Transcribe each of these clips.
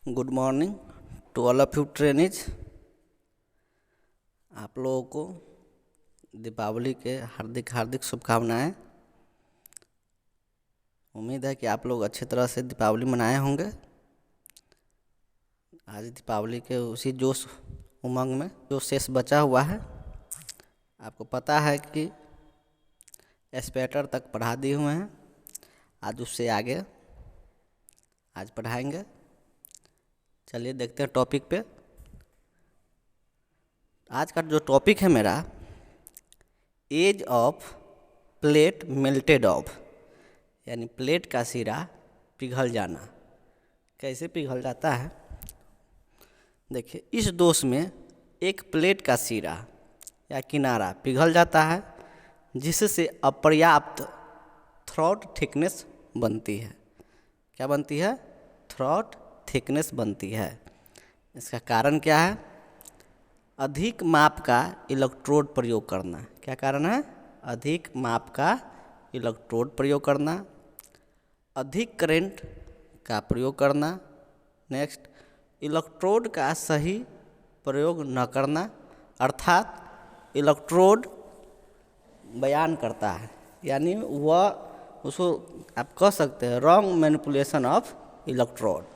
Good morning to all of you trainees. आप लोगों को दीपावली के हार्दिक हार्दिक शुभकामनाएं। उम्मीद है कि आप लोग अच्छी तरह से दीपावली मनाए होंगे। आज दीपावली के उसी जोश उमंग में जो शेष बचा हुआ है, आपको पता है कि एस्पेक्टर तक पढ़ा दिए हुए हैं। आज उससे आगे आज पढ़ाएंगे। चलिए देखते हैं टॉपिक पे। आज का जो टॉपिक है मेरा, edge of plate melted off, यानी प्लेट का सिरा पिघल जाना। कैसे पिघल जाता है देखिए। इस दोष में एक प्लेट का सिरा या किनारा पिघल जाता है, जिससे अपर्याप्त थ्रॉट थिकनेस बनती है। क्या बनती है? थ्रॉट थिकनेस बनती है। इसका कारण क्या है? अधिक माप का इलेक्ट्रोड प्रयोग करना। क्या कारण है? अधिक माप का इलेक्ट्रोड प्रयोग करना, अधिक करंट का प्रयोग करना। नेक्स्ट, इलेक्ट्रोड का सही प्रयोग न करना, अर्थात इलेक्ट्रोड बयान करता है, यानी वह उसको आप कह सकते हैं wrong manipulation of electrode.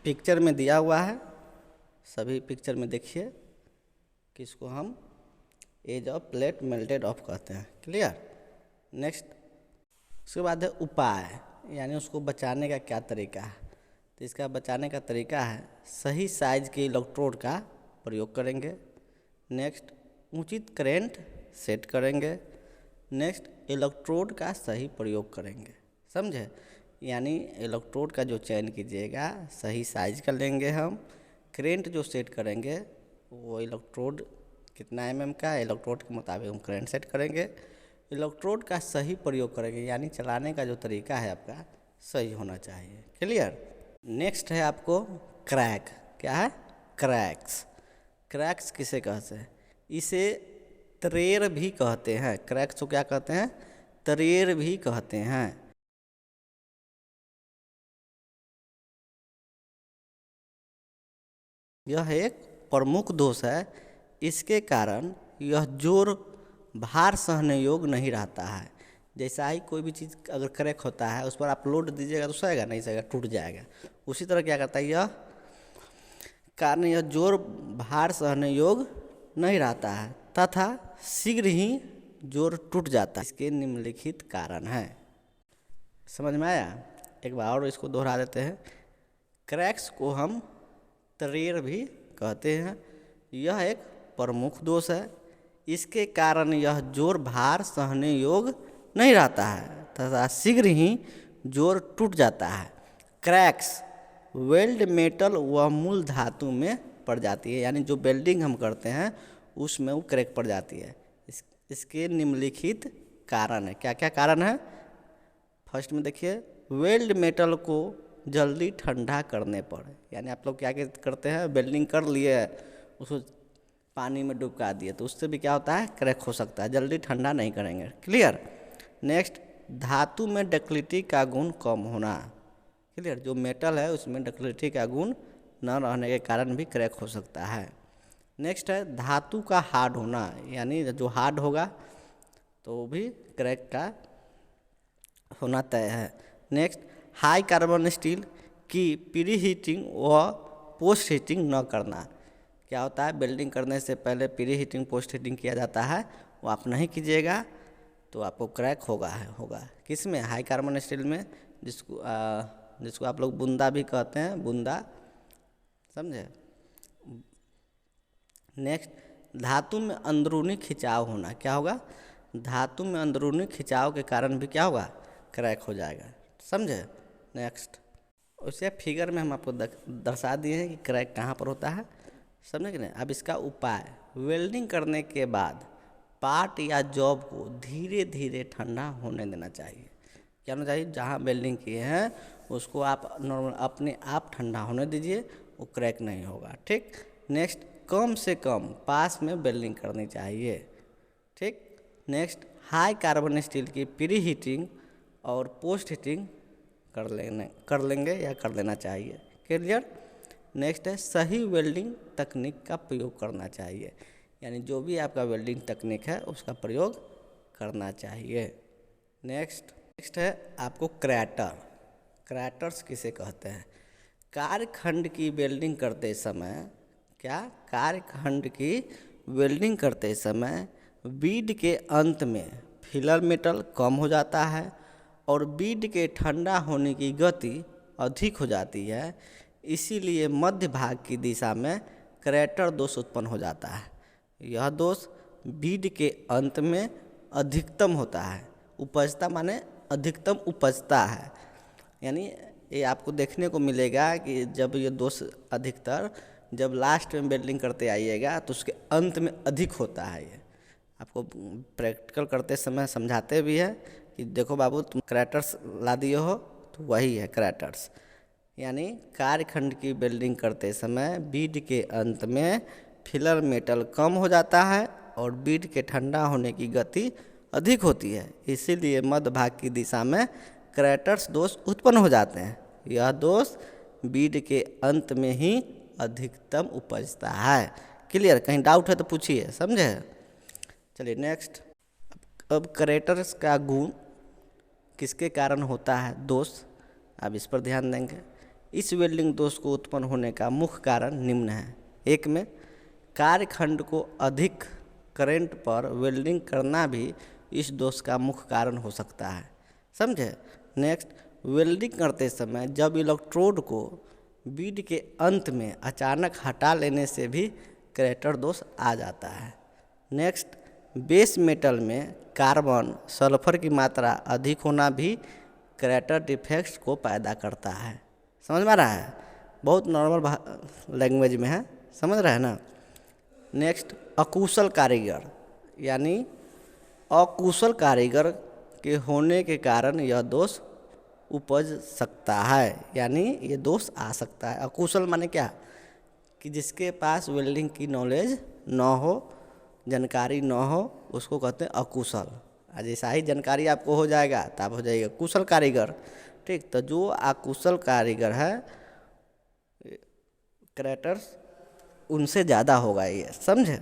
Picture में दिया हुआ है, सभी पिक्चर में देखिए कि इसको हम edge of plate melted off कहते हैं। क्लियर? नेक्स्ट, उसके बाद है उपाय, यानी उसको बचाने का क्या तरीका है। तो इसका बचाने का तरीका है सही साइज के इलेक्ट्रोड का प्रयोग करेंगे। नेक्स्ट, उचित करंट सेट करेंगे। नेक्स्ट, इलेक्ट्रोड का सही प्रयोग करेंगे। समझे? यानी इलेक्ट्रोड का जो चयन कीजिएगा सही साइज का लेंगे हम। करंट जो सेट करेंगे वो इलेक्ट्रोड कितना mm का, इलेक्ट्रोड के मुताबिक हम करंट सेट करेंगे। इलेक्ट्रोड का सही प्रयोग करेंगे, यानी चलाने का जो तरीका है आपका सही होना चाहिए। क्लियर? नेक्स्ट है आपको क्रैक। क्या है? क्रैक्स। क्रैक्स किसे कहते हैं? इसे तरेर भी कहते हैं। क्रैक्स को क्या कहते हैं? तरेर भी कहते हैं। यह एक प्रमुख दोष है। इसके कारण यह जोर भार सहने योग्य नहीं रहता है। जैसा ही कोई भी चीज़ अगर क्रैक होता है, उस पर आप लोड दीजिएगा तो सहेगा नहीं, सहेगा, टूट जाएगा। उसी तरह क्या करता है यह कारण, यह जोर भार सहने योग्य नहीं रहता है तथा शीघ्र ही जोर टूट जाता है। इसके निम्नलिखित कारण हैं। समझ में आया? एक बार और इसको दोहरा देते हैं। क्रैक्स को हम तरेर भी कहते हैं। यह एक प्रमुख दोष है। इसके कारण यह जोर भार सहने योग्य नहीं रहता है तथा शीघ्र ही जोर टूट जाता है। क्रैक्स वेल्ड मेटल व मूल धातु में पड़ जाती है, यानी जो वेल्डिंग हम करते हैं उसमें वो क्रैक पड़ जाती है। इसके निम्नलिखित कारण है। क्या क्या कारण है? फर्स्ट में देखिए, वेल्ड मेटल को जल्दी ठंडा करने पर, यानी आप लोग क्या करते हैं, वेल्डिंग कर लिए, उसको पानी में डुबका दिए, तो उससे भी क्या होता है, क्रैक हो सकता है। जल्दी ठंडा नहीं करेंगे। क्लियर? नेक्स्ट, धातु में डक्टिलिटी का गुण कम होना। क्लियर? जो मेटल है उसमें डक्टिलिटी का गुण न रहने के कारण भी क्रैक हो सकता है। नेक्स्ट है धातु का हार्ड होना, यानी जो हार्ड होगा तो भी क्रैक का होना तय है। नेक्स्ट, हाई कार्बन स्टील की प्री हीटिंग व पोस्ट हीटिंग न करना। क्या होता है, वेल्डिंग करने से पहले प्री हीटिंग पोस्ट हीटिंग किया जाता है, वो आप नहीं कीजिएगा तो आपको क्रैक होगा। किस में? हाई कार्बन स्टील में, जिसको आप लोग बूंदा भी कहते हैं, बूंदा। समझे? नेक्स्ट, धातु में अंदरूनी खिंचाव होना। क्या होगा? धातु में अंदरूनी खिंचाव के कारण भी क्या होगा, क्रैक हो जाएगा। समझे? नेक्स्ट, उसे फिगर में हम आपको दर्शा दिए हैं कि क्रैक कहाँ पर होता है। समझे कि नहीं? अब इसका उपाय, वेल्डिंग करने के बाद पार्ट या जॉब को धीरे धीरे ठंडा होने देना चाहिए। क्या होना चाहिए? जहाँ वेल्डिंग किए हैं उसको आप नॉर्मल अपने आप ठंडा होने दीजिए, वो क्रैक नहीं होगा। ठीक? नेक्स्ट, कम से कम पास में वेल्डिंग करनी चाहिए। ठीक? नेक्स्ट, हाई कार्बन स्टील की प्री हीटिंग और पोस्ट हीटिंग कर लेंगे या कर लेना चाहिए। क्लियर। नेक्स्ट है सही वेल्डिंग तकनीक का प्रयोग करना चाहिए, यानी जो भी आपका वेल्डिंग तकनीक है उसका प्रयोग करना चाहिए। नेक्स्ट है आपको क्रैटर्स किसे कहते हैं। कार्यखंड की वेल्डिंग करते समय कार्यखंड की वेल्डिंग करते समय बीड के अंत में फिलर मेटल कम हो जाता है और बीड के ठंडा होने की गति अधिक हो जाती है, इसीलिए मध्य भाग की दिशा में क्रैटर दोष उत्पन्न हो जाता है। यह दोष बीड के अंत में अधिकतम होता है, उपजता माने अधिकतम उपजता है, यानी ये आपको देखने को मिलेगा कि जब ये दोष अधिकतर जब लास्ट में वेल्डिंग करते आइएगा तो उसके अंत में अधिक होता है। ये आपको प्रैक्टिकल करते समय समझाते भी है कि देखो बाबू तुम क्रैटर्स ला दिए हो, तो वही है क्रैटर्स। यानी कार्यखंड की वेल्डिंग करते समय बीड के अंत में फिलर मेटल कम हो जाता है और बीड के ठंडा होने की गति अधिक होती है, इसीलिए मध्य भाग की दिशा में क्रैटर्स दोष उत्पन्न हो जाते हैं। यह दोष बीड के अंत में ही अधिकतम उपजता है। क्लियर। कहीं डाउट है तो पूछिए, समझे। चलिए नेक्स्ट। अब क्रैटर्स का गुण किसके कारण होता है दोष, अब इस पर ध्यान देंगे। इस वेल्डिंग दोष को उत्पन्न होने का मुख्य कारण निम्न है। एक में कार्यखंड को अधिक करंट पर वेल्डिंग करना भी इस दोष का मुख्य कारण हो सकता है, समझे। नेक्स्ट, वेल्डिंग करते समय जब इलेक्ट्रोड को बीड के अंत में अचानक हटा लेने से भी क्रैटर दोष आ जाता है। नेक्स्ट, बेस मेटल में कार्बन सल्फर की मात्रा अधिक होना भी क्रैटर डिफेक्ट्स को पैदा करता है। समझ में आ रहा है, बहुत नॉर्मल लैंग्वेज में है, समझ रहे हैं ना। नेक्स्ट, अकुशल कारीगर, यानी अकुशल कारीगर के होने के कारण यह दोष उपज सकता है, यानी ये दोष आ सकता है। अकुशल माने क्या, कि जिसके पास वेल्डिंग की नॉलेज न हो, जानकारी न हो, उसको कहते हैं अकुशल। जैसा ही जानकारी आपको हो जाएगा तो आप हो जाइएगा कुशल कारीगर। ठीक, तो जो अकुशल कारीगर है क्रैटर्स उनसे ज़्यादा होगा ये, समझे।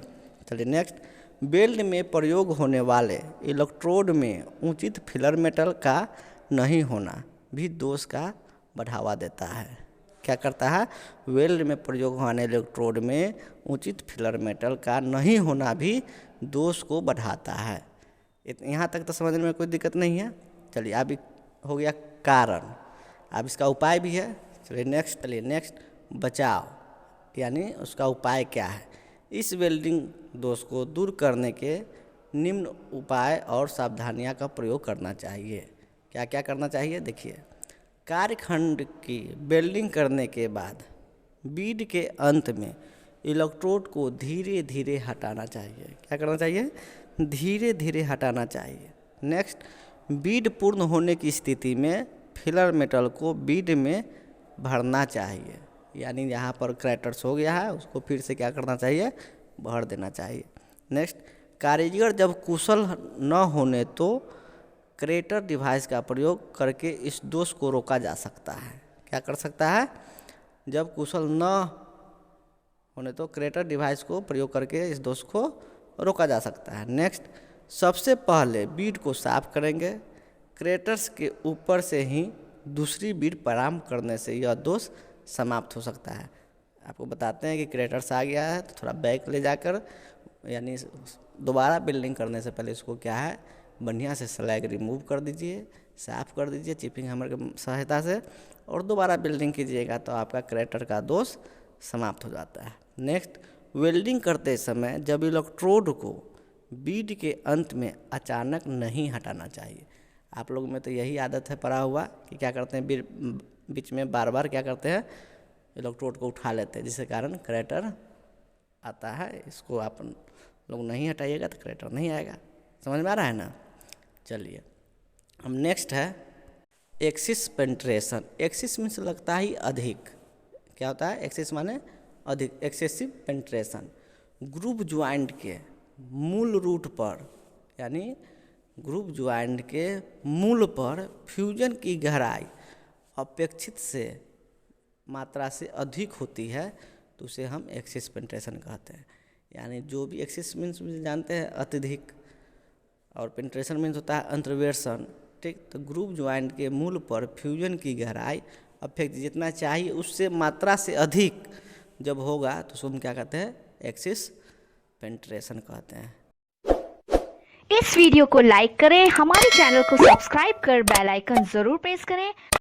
चलिए नेक्स्ट, वेल्ड में प्रयोग होने वाले इलेक्ट्रोड में उचित फिलर मेटल का नहीं होना भी दोष का बढ़ावा देता है। क्या करता है, वेल्ड में प्रयोग होने इलेक्ट्रोड में उचित फिलर मेटल का नहीं होना भी दोष को बढ़ाता है। यहाँ तक तो समझने में कोई दिक्कत नहीं है। चलिए अभी हो गया कारण, अब इसका उपाय भी है। चलिए नेक्स्ट बचाव, यानी उसका उपाय क्या है। इस वेल्डिंग दोष को दूर करने के निम्न उपाय और सावधानियां का प्रयोग करना चाहिए। क्या क्या करना चाहिए, देखिए। कार्यखंड की वेल्डिंग करने के बाद बीड के अंत में इलेक्ट्रोड को धीरे धीरे हटाना चाहिए। क्या करना चाहिए, धीरे धीरे हटाना चाहिए। नेक्स्ट, बीड पूर्ण होने की स्थिति में फिलर मेटल को बीड में भरना चाहिए, यानी यहाँ पर क्रैटर्स हो गया है उसको फिर से क्या करना चाहिए, भर देना चाहिए। नेक्स्ट, कारीगर जब कुशल न होने तो क्रैटर डिवाइस का प्रयोग करके इस दोष को रोका जा सकता है। क्या कर सकता है, जब कुशल न होने तो क्रैटर डिवाइस को प्रयोग करके इस दोष को रोका जा सकता है। नेक्स्ट, सबसे पहले बीड को साफ करेंगे। क्रैटर्स के ऊपर से ही दूसरी बीड प्रारंभ करने से यह दोष समाप्त हो सकता है। आपको बताते हैं कि क्रैटर्स आ गया है तो थोड़ा बैक ले जाकर, यानी दोबारा बिल्डिंग करने से पहले इसको क्या है, बढ़िया से स्लैग रिमूव कर दीजिए, साफ़ कर दीजिए चिपिंग हैमर की सहायता से, और दोबारा बिल्डिंग कीजिएगा तो आपका क्रैटर का दोष समाप्त हो जाता है। नेक्स्ट, वेल्डिंग करते समय जब इलेक्ट्रोड को बीड के अंत में अचानक नहीं हटाना चाहिए। आप लोग में तो यही आदत है पड़ा हुआ कि क्या करते हैं, बीच में बार बार क्या करते हैं, इलेक्ट्रोड को उठा लेते हैं, जिसके कारण क्रैटर आता है। इसको आप लोग नहीं हटाइएगा तो क्रैटर नहीं आएगा। समझ में आ रहा है ना। चलिए हम नेक्स्ट है एक्सिस पेंट्रेशन। एक्सिस में से लगता ही अधिक, क्या होता है, एक्सिस माने अधिक, एक्सेसिव पेंट्रेशन। ग्रुव ज्वाइंट के मूल रूट पर, यानी ग्रुव ज्वाइंट के मूल पर फ्यूजन की गहराई अपेक्षित से मात्रा से अधिक होती है तो उसे हम एक्सेस पेनिट्रेशन कहते हैं। यानी जो भी एक्सेस मीन्स जानते हैं अत्यधिक, और पेनिट्रेशन मीन्स होता है अंतर्वेशन। ठीक, तो ग्रुप ज्वाइंट के मूल पर फ्यूजन की गहराई अपेक्षित जितना चाहिए उससे मात्रा से अधिक जब होगा तो उसको हम क्या कहते हैं, एक्सेस पेनिट्रेशन कहते हैं। इस वीडियो को लाइक करें, हमारे चैनल को सब्सक्राइब कर बेल आइकन जरूर प्रेस करें